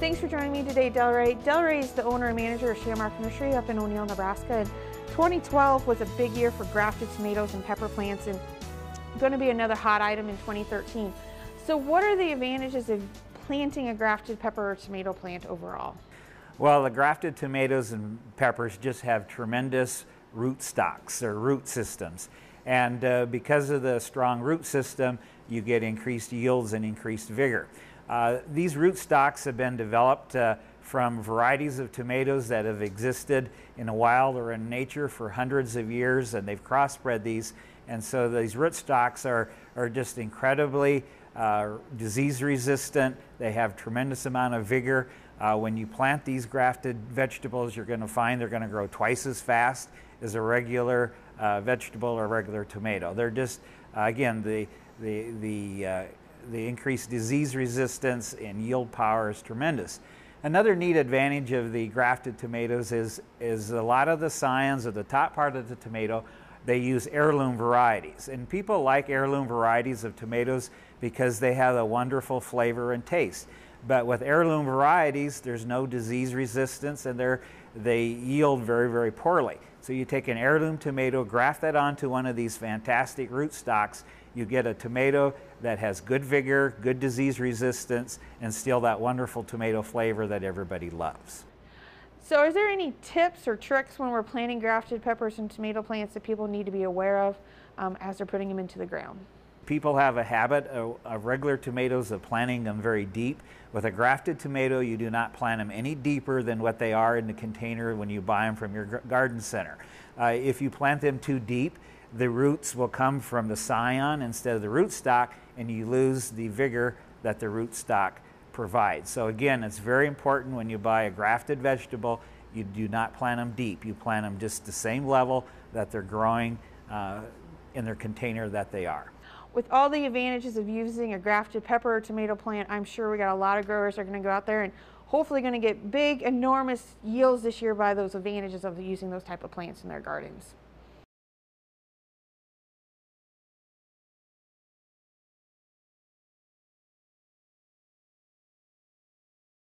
Thanks for joining me today, Delray. Delray is the owner and manager of Shamrock Nursery up in O'Neill, Nebraska. And 2012 was a big year for grafted tomatoes and pepper plants, and going to be another hot item in 2013. So what are the advantages of planting a grafted pepper or tomato plant overall? Well, the grafted tomatoes and peppers just have tremendous root stocks or root systems. And because of the strong root system, you get increased yields and increased vigor. These root stocks have been developed from varieties of tomatoes that have existed in the wild or in nature for hundreds of years, and they've crossbred these. And so these root stocks are just incredibly disease resistant. They have tremendous amount of vigor. When you plant these grafted vegetables, you're going to find they're going to grow twice as fast as a regular vegetable or regular tomato. They're just, again, the increased disease resistance and yield power is tremendous. Another neat advantage of the grafted tomatoes is a lot of the scions of the top part of the tomato, they use heirloom varieties. And people like heirloom varieties of tomatoes because they have a wonderful flavor and taste. But with heirloom varieties, there's no disease resistance, and they yield very, very poorly. So you take an heirloom tomato, graft that onto one of these fantastic root stocks, you get a tomato that has good vigor, good disease resistance, and still that wonderful tomato flavor that everybody loves. So is there any tips or tricks when we're planting grafted peppers and tomato plants that people need to be aware of as they're putting them into the ground? People have a habit of regular tomatoes of planting them very deep. With a grafted tomato, you do not plant them any deeper than what they are in the container when you buy them from your garden center. If you plant them too deep, the roots will come from the scion instead of the root stock, and you lose the vigor that the root stock provides. So again, it's very important when you buy a grafted vegetable, you do not plant them deep. You plant them just the same level that they're growing in their container that they are. With all the advantages of using a grafted pepper or tomato plant, I'm sure we got a lot of growers that are going to go out there and hopefully going to get big, enormous yields this year by those advantages of using those type of plants in their gardens.